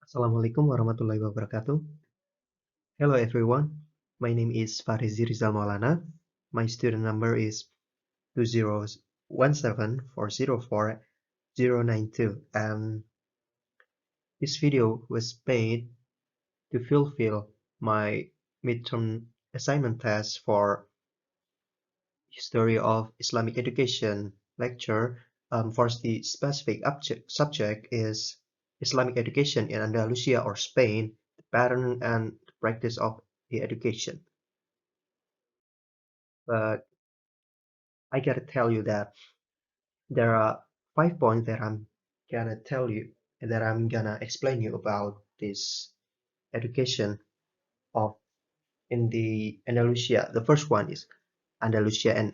Assalamualaikum warahmatullahi wabarakatuh. Hello everyone, my name is Fakhrezy Rizal Maulana. My student number is 2017404092 and this video was made to fulfill my midterm assignment test for History of Islamic Education lecture. For the specific subject is Islamic Education in Andalusia or Spain, the pattern and the practice of the education. But I gotta tell you that there are 5 points that I'm gonna tell you and that I'm gonna explain you about this education of in the Andalusia. The first one is Andalusia and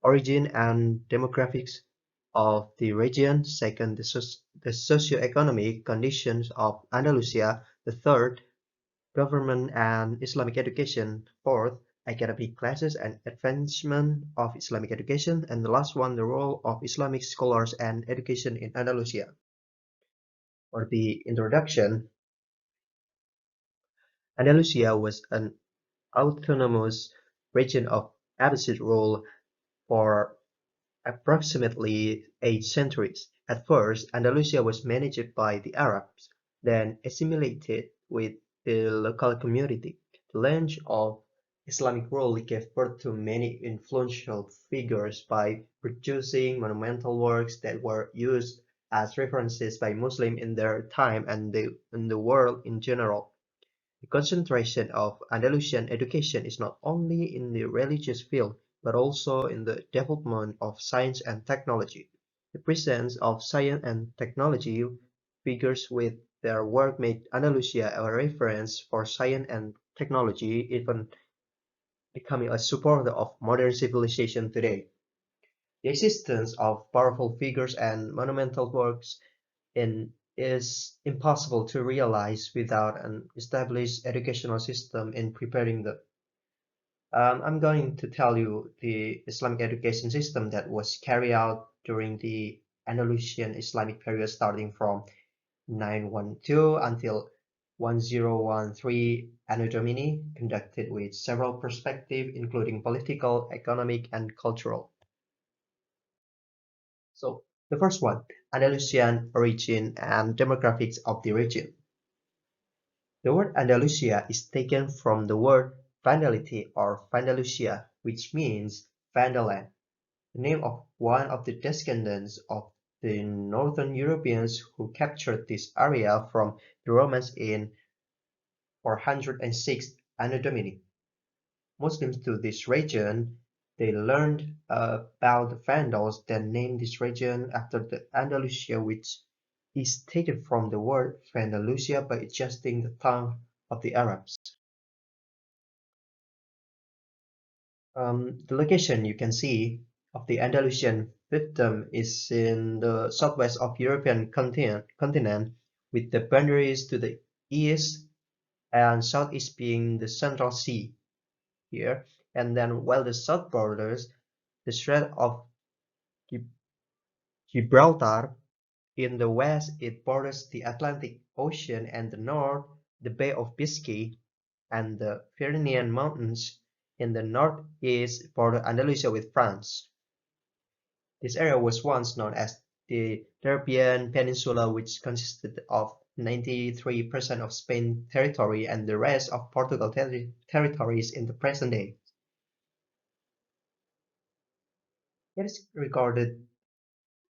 origin and demographics of the region. Second, the socio-economic conditions of Andalusia. The third, government and Islamic education. Fourth, academic classes and advancement of Islamic education. And the last one, the role of Islamic scholars and education in Andalusia. For the introduction, Andalusia was an autonomous region of Abbasid rule for approximately 8 centuries. At first, Andalusia was managed by the Arabs, then assimilated with the local community. The launch of Islamic rule gave birth to many influential figures by producing monumental works that were used as references by Muslims in their time and in the world in general. The concentration of Andalusian education is not only in the religious field, but also in the development of science and technology. The presence of science and technology figures with their work made Andalusia a reference for science and technology, even becoming a supporter of modern civilization today. The existence of powerful figures and monumental works is impossible to realize without an established educational system in preparing them. I'm going to tell you the Islamic education system that was carried out during the Andalusian Islamic period starting from 912 until 1013 Anno Domini, conducted with several perspectives including political, economic, and cultural. So the first one, Andalusian origin and demographics of the region. The word Andalusia is taken from the word Vandality or Vandalusia, which means Vandaland, the name of one of the descendants of the northern Europeans who captured this area from the Romans in 406 Anno Domini. Muslims to this region, they learned about the Vandals, then named this region after the Andalusia, which is taken from the word Vandalusia by adjusting the tongue of the Arabs. The location you can see of the Andalusian fiefdom is in the southwest of European continent, with the boundaries to the east and southeast being the Central Sea here, and then while the south borders the Strait of Gibraltar. In the west it borders the Atlantic Ocean, and the north the Bay of Biscay and the Pyrenean Mountains. In the northeast border Andalusia with France. This area was once known as the Iberian Peninsula, which consisted of 93% of Spain territory and the rest of Portugal territories in the present day. It is recorded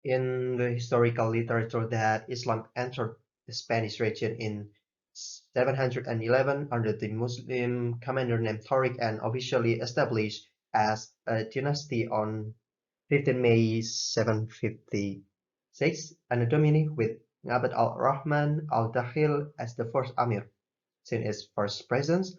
in the historical literature that Islam entered the Spanish region in 711 under the Muslim commander named Tariq and officially established as a dynasty on 15 May 756 Anno Domini with Abd al-Rahman al-Dakhil as the first Amir. Since its first presence,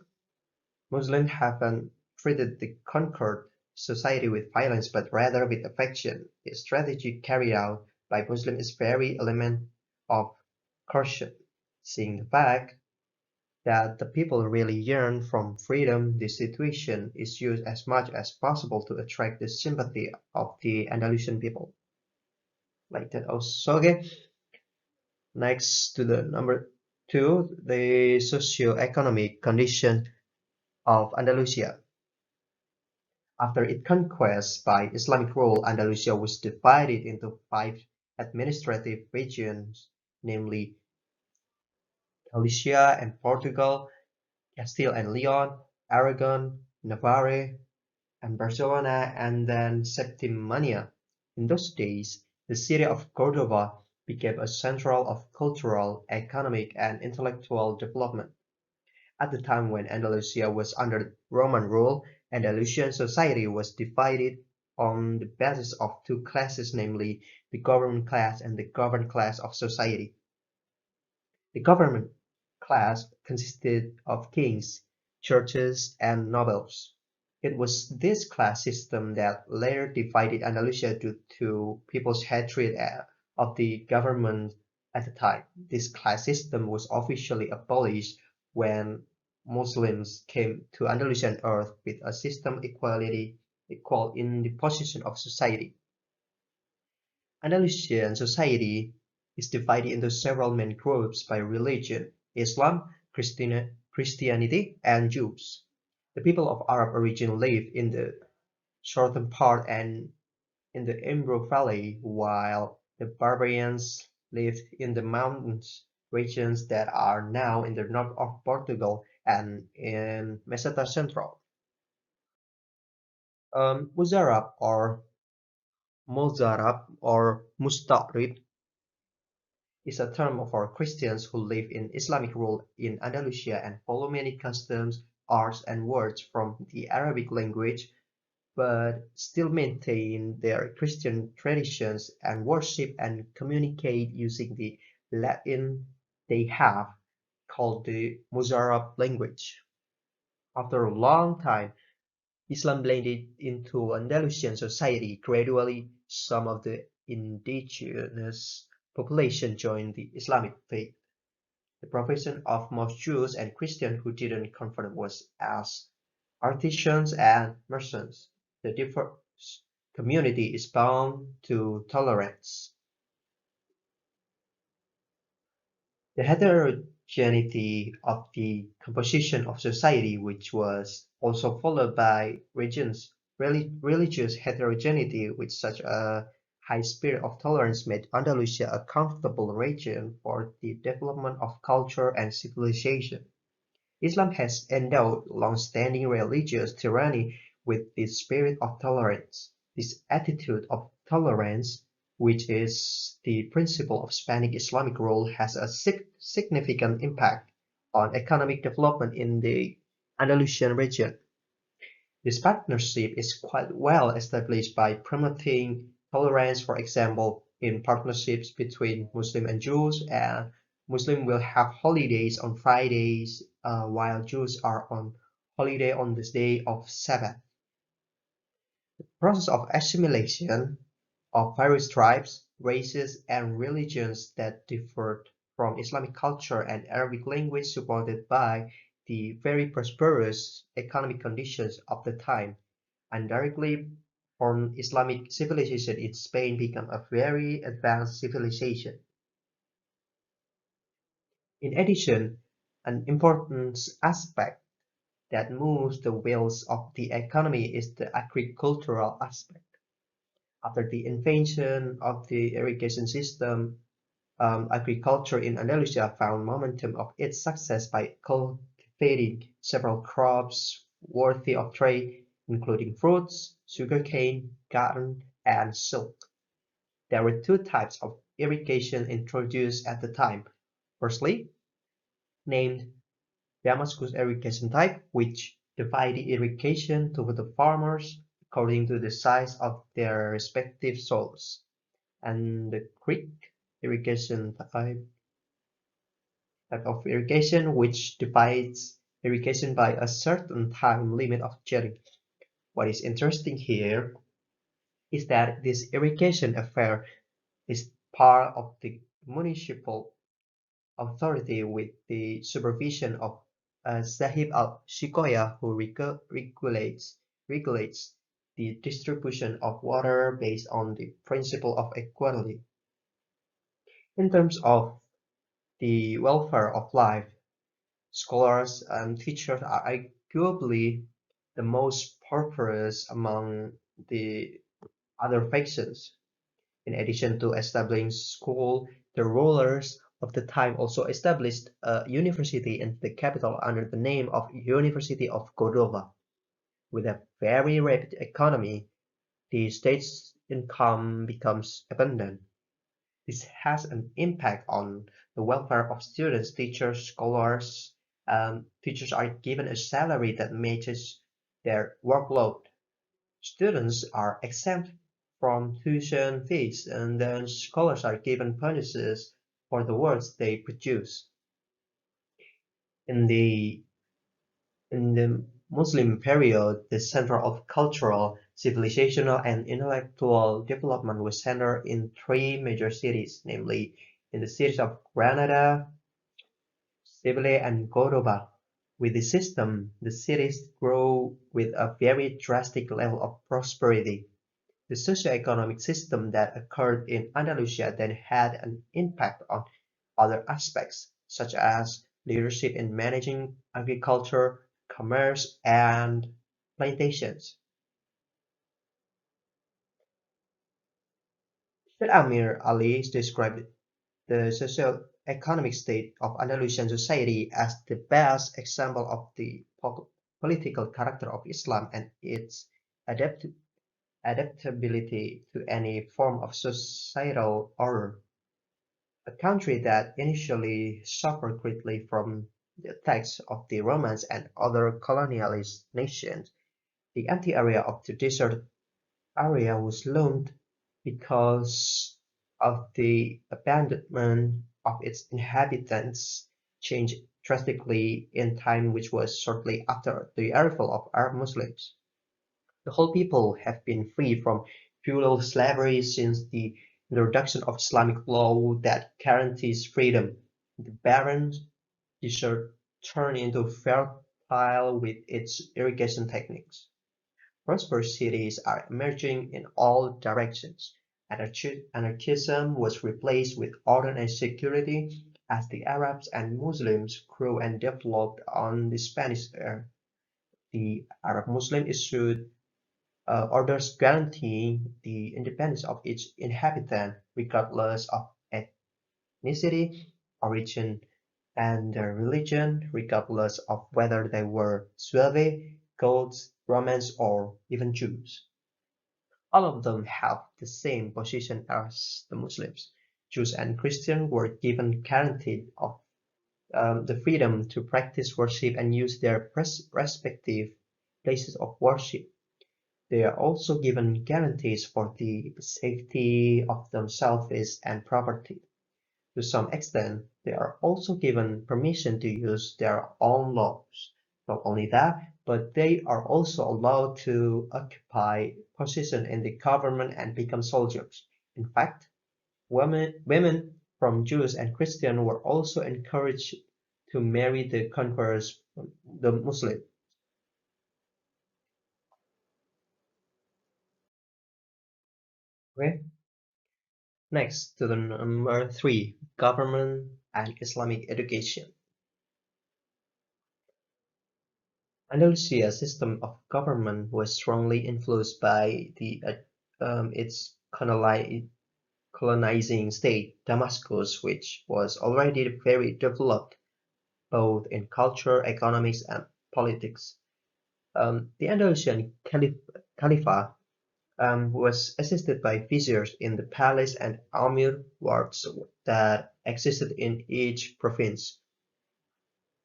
Muslims haven't treated the conquered society with violence but rather with affection. The strategy carried out by Muslims is very element of coercion. Seeing the fact that the people really yearn for freedom, this situation is used as much as possible to attract the sympathy of the Andalusian people. Like that also, okay. Next to the number two, the socio-economic condition of Andalusia. After its conquest by Islamic rule, Andalusia was divided into five administrative regions, namely Galicia and Portugal, Castile and Leon, Aragon, Navarre, and Barcelona, and then Septimania. In those days, the city of Cordova became a central of cultural, economic, and intellectual development. At the time when Andalusia was under Roman rule, Andalusian society was divided on the basis of two classes, namely the government class and the governed class of society. The government class consisted of kings, churches, and nobles. It was this class system that later divided Andalusia due to people's hatred of the government at the time. This class system was officially abolished when Muslims came to Andalusian earth with a system equal in the position of society. Andalusian society is divided into several main groups by religion: Islam, Christianity, and Jews. The people of Arab origin live in the southern part and in the Ebro Valley, while the barbarians lived in the mountains regions that are now in the north of Portugal and in Meseta Central. Muzarab or Mozarab or Musta'rib is a term for Christians who live in Islamic rule in Andalusia and follow many customs, arts, and words from the Arabic language, but still maintain their Christian traditions and worship and communicate using the Latin they have, called the Mozarab language. After a long time, Islam blended into Andalusian society. Gradually, some of the indigenous population joined the Islamic faith. The profession of most Jews and Christians who didn't convert was as artisans and merchants. The diverse community is bound to tolerance. The heterogeneity of the composition of society, which was also followed by religious heterogeneity with such a high spirit of tolerance, made Andalusia a comfortable region for the development of culture and civilization. Islam has endowed long-standing religious tyranny with the spirit of tolerance. This attitude of tolerance, which is the principle of Spanish Islamic rule, has a significant impact on economic development in the Andalusian region. This partnership is quite well established by promoting tolerance, for example, in partnerships between Muslim and Jews, and Muslim will have holidays on Fridays, while Jews are on holiday on the day of Sabbath. The process of assimilation of various tribes, races, and religions that differed from Islamic culture and Arabic language, supported by the very prosperous economic conditions of the time, indirectly formed Islamic civilization in Spain became a very advanced civilization. In addition, an important aspect that moves the wheels of the economy is the agricultural aspect. After the invention of the irrigation system, agriculture in Andalusia found momentum of its success by cultivating several crops worthy of trade, including fruits, sugarcane, cotton, and silk. There were two types of irrigation introduced at the time. Firstly, named Damascus irrigation type, which divided irrigation to the farmers according to the size of their respective soils, and the creek irrigation type of irrigation, which divides irrigation by a certain time limit of jetting. What is interesting here is that this irrigation affair is part of the municipal authority with the supervision of Sahib al-Shikoya, who regulates the distribution of water based on the principle of equality. In terms of the welfare of life. Scholars and teachers are arguably the most prosperous among the other factions. In addition to establishing school, the rulers of the time also established a university in the capital under the name of University of Cordova. With a very rapid economy, the state's income becomes abundant. This has an impact on the welfare of students, teachers, scholars. Teachers are given a salary that matches their workload. Students are exempt from tuition fees, and then scholars are given bonuses for the works they produce. In the in the Muslim period, the center of cultural, civilizational, and intellectual development was centered in three major cities, namely in the cities of Granada, Seville, and Córdoba. With the system, the cities grow with a very drastic level of prosperity. The socio-economic system that occurred in Andalusia then had an impact on other aspects, such as leadership in managing agriculture, commerce, and plantations. Sheikh Amir Ali described the socio-economic state of Andalusian society as the best example of the political character of Islam and its adapt adaptability to any form of societal order. A country that initially suffered greatly from the attacks of the Romans and other colonialist nations, the empty area of the desert area was loomed because of the abandonment of its inhabitants changed drastically in time, which was shortly after the arrival of Arab Muslims. The whole people have been free from feudal slavery since the introduction of Islamic law that guarantees freedom. The barren desert turned into fertile with its irrigation techniques. Prosperous cities are emerging in all directions. Anarchism was replaced with order and security as the Arabs and Muslims grew and developed on the Spanish era. The Arab Muslim issued orders guaranteeing the independence of each inhabitant regardless of ethnicity, origin, and their religion, regardless of whether they were Suevi, Goths, Romans, or even Jews. All of them have the same position as the Muslims. Jews and Christians were given guaranteed of the freedom to practice worship and use their respective places of worship. They are also given guarantees for the safety of themselves and property. To some extent, they are also given permission to use their own laws. Not only that, but they are also allowed to occupy positions in the government and become soldiers. In fact, women from Jews and Christians were also encouraged to marry the conquerors, the Muslims. Okay? Next to the number three, government and Islamic education. Andalusia's system of government was strongly influenced by its colonizing state, Damascus, which was already very developed both in culture, economics, and politics. The Andalusian Caliphate was assisted by viziers in the palace and amir wards that existed in each province.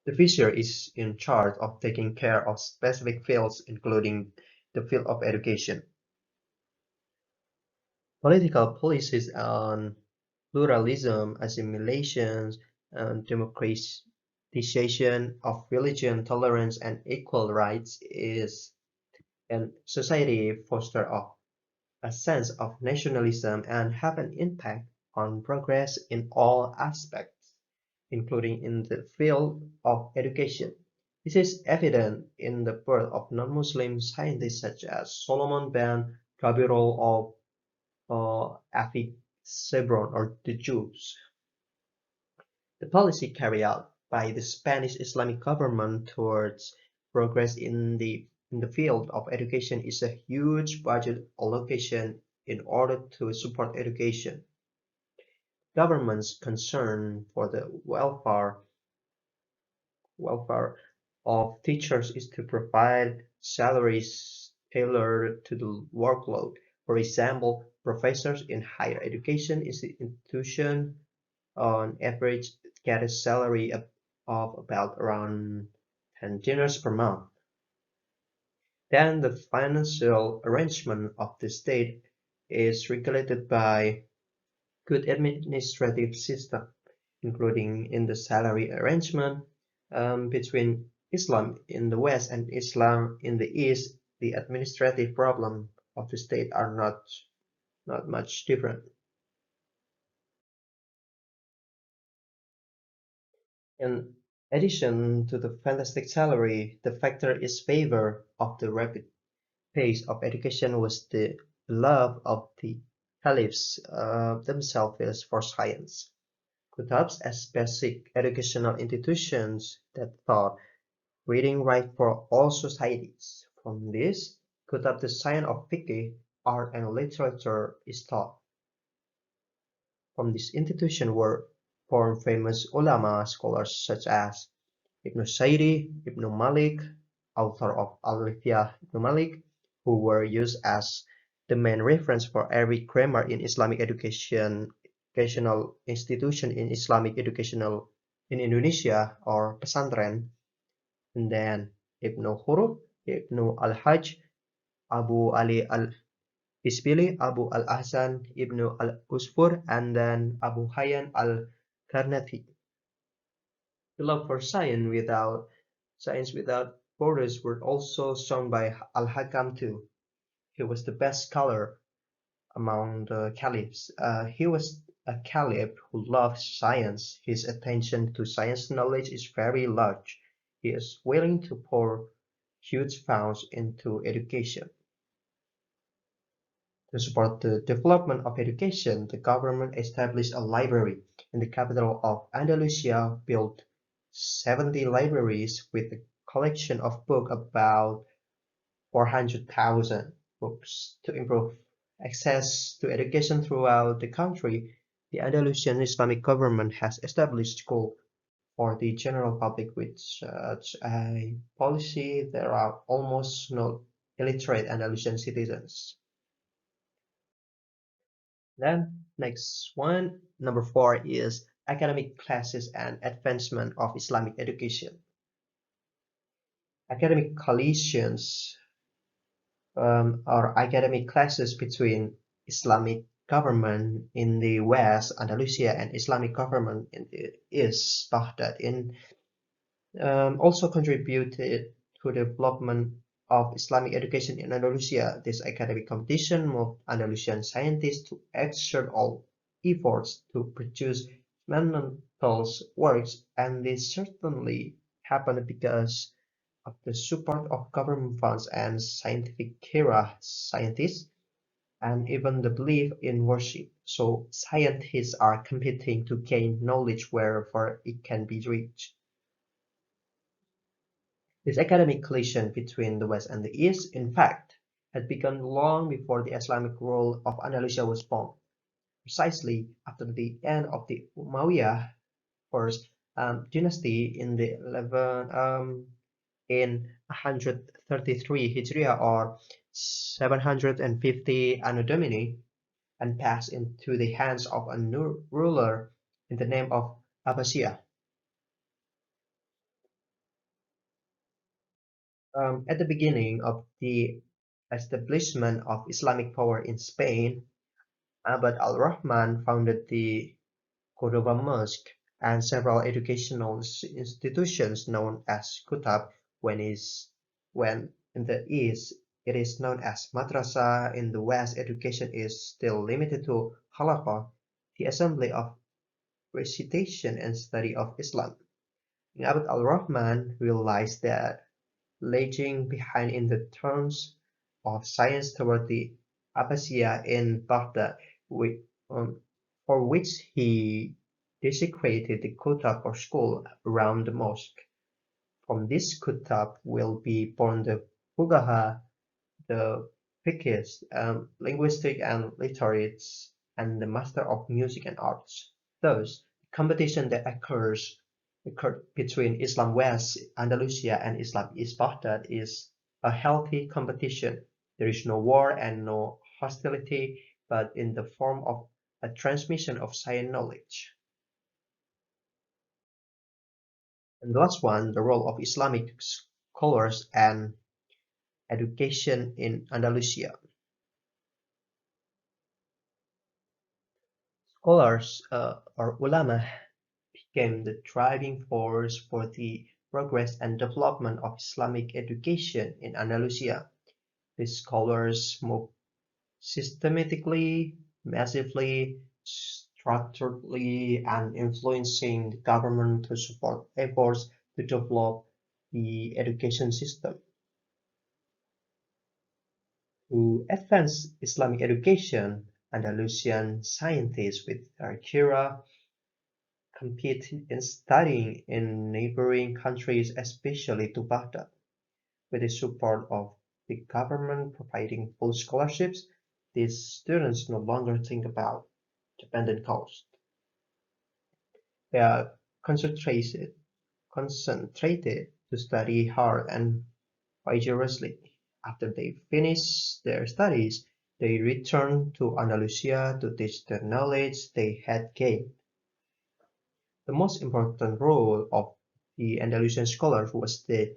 The vizier is in charge of taking care of specific fields, including the field of education. Political policies on pluralism, assimilation, and democratization of religion, tolerance, and equal rights is in society foster a sense of nationalism and have an impact on progress in all aspects, including in the field of education. This is evident in the birth of non-Muslim scientists such as Solomon ben Gabirol of Afi Hebron or the Jews. The policy carried out by the Spanish Islamic government towards progress in the field of education is a huge budget allocation in order to support education. Government's concern for the welfare of teachers is to provide salaries tailored to the workload. For example, professors in higher education institutions on average get a salary of about around 10 dinars per month. Then the financial arrangement of the state is regulated by good administrative system, including in the salary arrangement between Islam in the West and Islam in the East. The administrative problem of the state are not much different. In addition to the fantastic salary, the factor in favor of the rapid pace of education was the love of the caliphs themselves for science. Kutabs as basic educational institutions that taught reading right for all societies. From this, Kutab the science of fiqh, art and literature is taught. From this institution were born famous ulama scholars such as Ibn Saidi, Ibn Malik, author of Al-Rifyah Ibn Malik, who were used as the main reference for Arabic grammar in Islamic educational institution in Islamic educational in Indonesia or pesantren, and then Ibn Huruf, Ibn al-Hajj, Abu Ali al-Isbili, Abu al-Ahsan, Ibn al-Usfur, and then Abu Hayyan al-Karnafi. The love for science without borders were also shown by Al-Hakam too. He was the best scholar among the caliphs. He was a caliph who loved science. His attention to science knowledge is very large. He is willing to pour huge funds into education. To support the development of education, the government established a library in the capital of Andalusia, built 70 libraries with a collection of books about 400,000 books. To improve access to education throughout the country, the Andalusian Islamic government has established schools for the general public. With such a policy, there are almost no illiterate Andalusian citizens. Then next one, number 4 is academic classes and advancement of Islamic education. Academic coalitions or academic classes between Islamic government in the West, Andalusia, and Islamic government in the East, Baghdad, also contributed to the development of Islamic education in Andalusia. This academic competition moved Andalusian scientists to exert all efforts to produce fundamental works, and this certainly happened because of the support of government funds and scientific scientists, and even the belief in worship. So scientists are competing to gain knowledge wherever it can be reached. This academic collision between the West and the East, in fact, had begun long before the Islamic rule of Andalusia was formed, precisely after the end of the Umayyad first dynasty in the 133 Hijriah or 750 Anno Domini, and passed into the hands of a new ruler in the name of Abbasiyah. At the beginning of the establishment of Islamic power in Spain, Abd al-Rahman founded the Cordoba Mosque and several educational institutions known as Kutab. When in the East it is known as Madrasa, in the West education is still limited to Halaqah, the assembly of recitation and study of Islam. Abd al-Rahman realized that lagging behind in the terms of science toward the Abbasiyah in Baghdad, um, for which he desecrated the kutab or school around the mosque. From this kutab will be born the fuqaha, the fiqhs, linguistic and literates, and the master of music and arts. Thus, the competition that occurred between Islam West Andalusia and Islam East Baghdad is a healthy competition. There is no war and no hostility, but in the form of a transmission of science knowledge. And the last one, the role of Islamic scholars and education in Andalusia. Scholars or ulama became the driving force for the progress and development of Islamic education in Andalusia. These scholars moved systematically, massively, structurally, and influencing the government to support efforts to develop the education system. To advance Islamic education, Andalusian scientists with their compete in studying in neighboring countries, especially to Baghdad. With the support of the government providing full scholarships, these students no longer think about dependent cost. They are concentrated to study hard and rigorously. After they finish their studies, they return to Andalusia to teach the knowledge they had gained. The most important role of the Andalusian scholars was the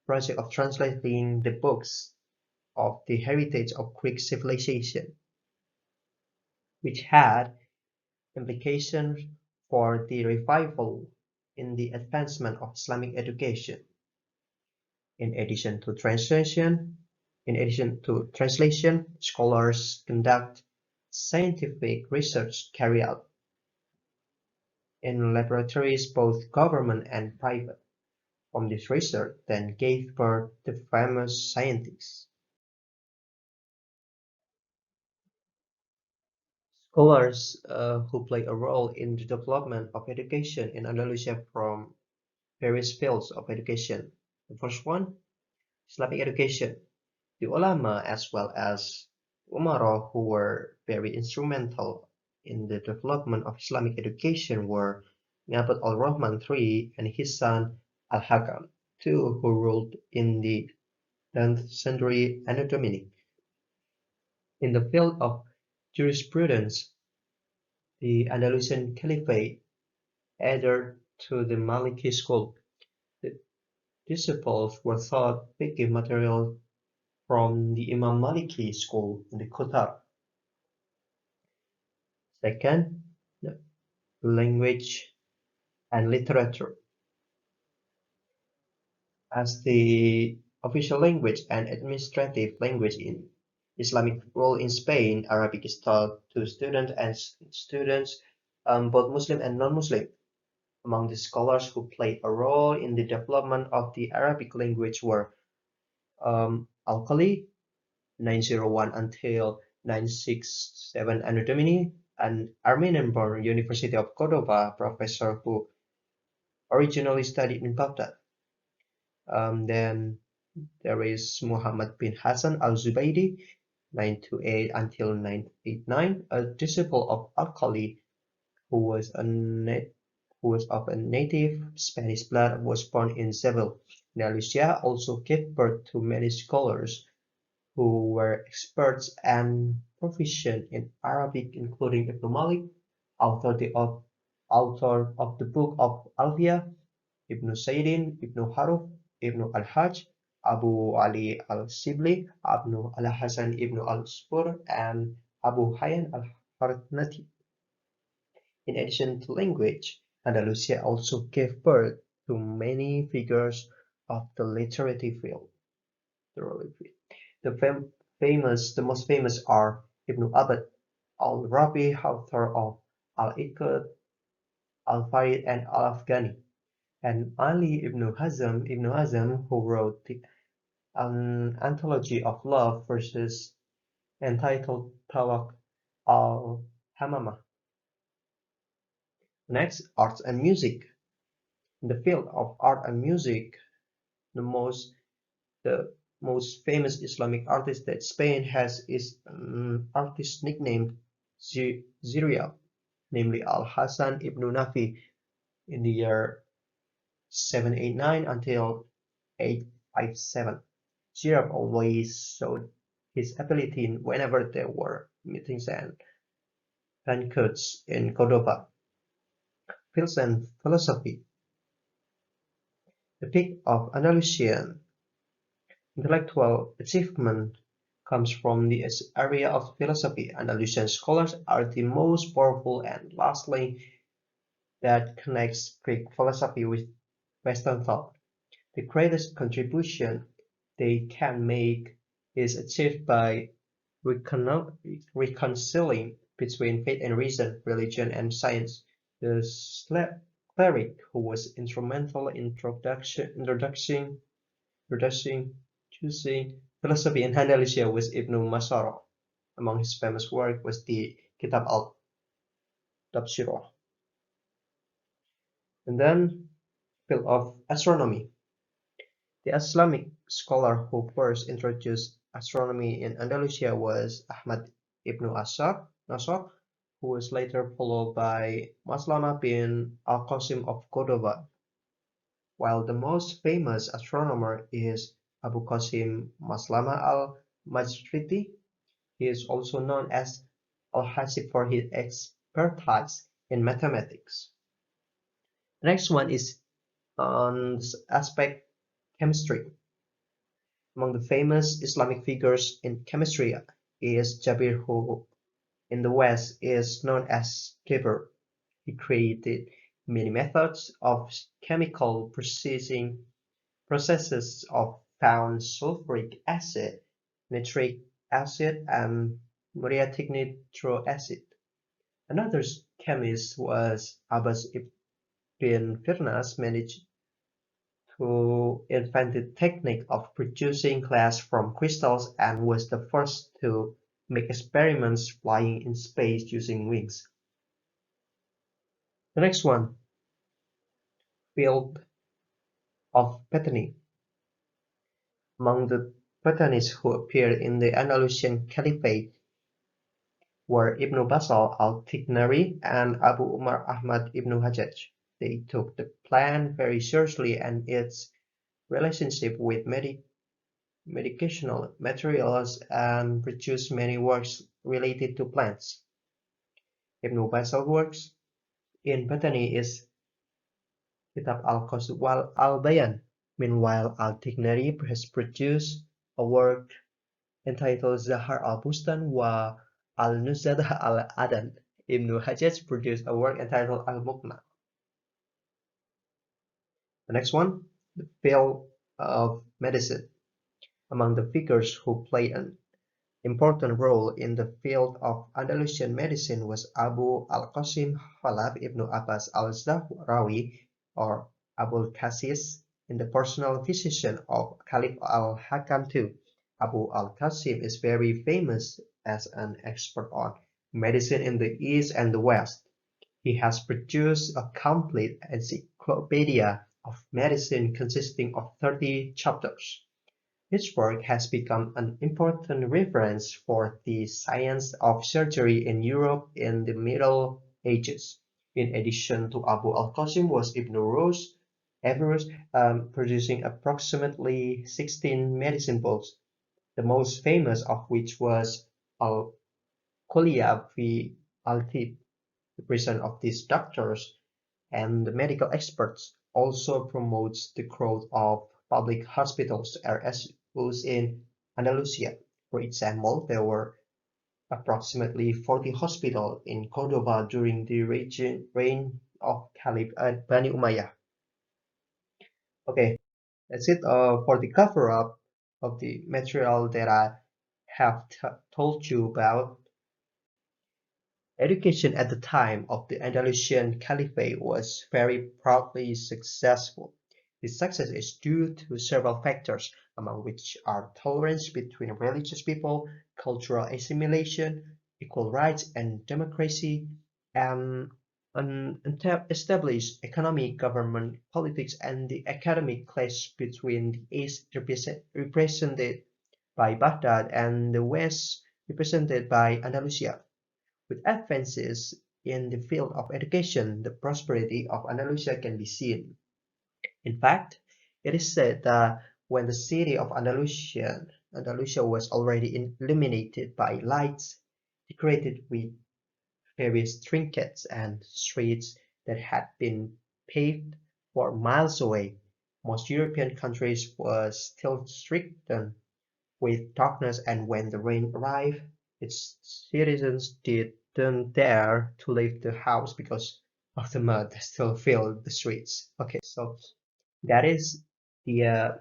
project of translating the books of the heritage of Greek civilization, which had implications for the revival in the advancement of Islamic education. In addition to translation, scholars conduct scientific research carried out in laboratories both government and private. From this research then gave birth to famous scientists. Scholars who play a role in the development of education in Andalusia from various fields of education. The first one, Islamic education. The ulama as well as umara who were very instrumental in the development of Islamic education were Ma'bad al-Rahman III and his son al-Hakam, two who ruled in the 10th century Anno Domini. In the field of jurisprudence, the Andalusian Caliphate adhered to the Maliki school. The disciples were taught fiqh material from the Imam Maliki school in the Qatar. Second, language and literature. As the official language and administrative language in Islamic rule in Spain, Arabic is taught to students, both Muslim and non-Muslim. Among the scholars who played a role in the development of the Arabic language were Al-Khali, 901 until 967 Anno Domini, an Armenian-born University of Cordova professor who originally studied in Baghdad. Then there is Muhammad bin Hassan al-Zubaydi, 928 until 989, a disciple of Al-Khali who was of a native Spanish blood, was born in Seville. Andalusia also gave birth to many scholars who were experts and proficient in Arabic, including Ibn Malik, author of the Book of Alfiya, Ibn Sayyidin, Ibn Haruf, Ibn al-Hajj, Abu Ali al-Sibli, Abu al-Hasan ibn al-Spur, and Abu Hayyan al-Harnati. In addition to language, Andalusia also gave birth to many figures of the literary field. The most famous are Ibn Abd al-Rabi, author of Al-Iqad, Al-Farid, and Al-Afghani, and Ali ibn Hazm, who wrote an anthology of love verses entitled Tawaq al-Hamama. Next, arts and music. In the field of art and music, the most the most famous Islamic artist that Spain has is an artist nicknamed Ziria, namely Al-Hasan ibn Nafi in the year 789 until 857. Zirab always showed his ability whenever there were meetings and banquets in Cordoba. Fields and philosophy. The peak of Andalusian intellectual achievement comes from the area of philosophy. Andalusian scholars are the most powerful and lastly that connects Greek philosophy with Western thought. The greatest contribution they can make is achieved by reconciling between faith and reason, religion and science. The cleric who was instrumental in introducing philosophy in Andalusia was Ibn Masara. Among his famous work was the Kitab al-Tabsirah. And then field of astronomy. The Islamic scholar who first introduced astronomy in Andalusia was Ahmad ibn Nasr, who was later followed by Maslama bin al-Qasim of Cordova, while the most famous astronomer is Abu Qasim Maslama al-Majriti. He is also known as Al-Hasib for his expertise in mathematics. The next one is on this aspect chemistry. Among the famous Islamic figures in chemistry is Jabir, who in the West is known as Geber. He created many methods of chemical processes of found sulfuric acid, nitric acid, and muriatic nitro acid. Another chemist was Abbas ibn Firnas, managed who invented technique of producing glass from crystals and was the first to make experiments flying in space using wings. The next one, field of botany. Among the botanists who appeared in the Andalusian Caliphate were Ibn Basal al-Tiknari and Abu Umar Ahmad ibn Hajjaj. They took the plant very seriously and its relationship with medicinal materials and produced many works related to plants. Ibn Basal's works in botany is Kitab al-Qaswal al-Bayan. Meanwhile, al-Tiknari has produced a work entitled Zahar al-Bustan wa al-Nuzada al-Adan. Ibn Hajjaj produced a work entitled al-Muqna. The next one, the field of medicine. Among the figures who played an important role in the field of Andalusian medicine was Abu al-Qasim Khalaf ibn Abbas al-Zahrawi or Abul Qasis, in the personal physician of Caliph al-Hakam II. Abu al-Qasim is very famous as an expert on medicine in the East and the West. He has produced a complete encyclopedia of medicine consisting of 30 chapters. His work has become an important reference for the science of surgery in Europe in the Middle Ages. In addition to Abu al-Qasim was Ibn Averroes, producing approximately 16 medicine books, the most famous of which was Al-Kuliya fi al-Tib. The presence of these doctors and the medical experts also promotes the growth of public hospitals as was in Andalusia. For example, there were approximately 40 hospitals in Cordoba during the reign of Caliph Bani Umayyah. Okay, that's it for the cover-up of the material that I have told you about. Education at the time of the Andalusian Caliphate was very proudly successful. This success is due to several factors, among which are tolerance between religious people, cultural assimilation, equal rights and democracy, and An established economy, government, politics, and the academic clash between the East represented by Baghdad and the West represented by Andalusia. With advances in the field of education, the prosperity of Andalusia can be seen. In fact, it is said that when the city of Andalusia was already illuminated by lights, decorated with various trinkets and streets that had been paved for miles away, most European countries were still stricken with darkness, and when the rain arrived, its citizens didn't dare to leave the house because of the mud that still filled the streets. Okay, so that is the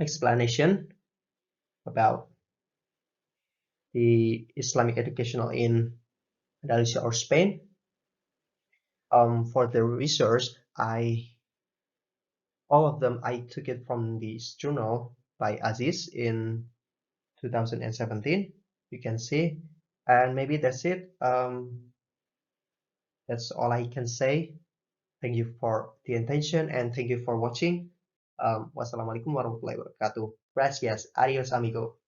explanation about the Islamic educational in Andalusia or Spain. For the research, all of them I took it from this journal by Aziz in 2017. You can see, and maybe that's it. That's all I can say. Thank you for the attention and thank you for watching. Wassalamualaikum warahmatullahi wabarakatuh. Gracias. Adios, amigo.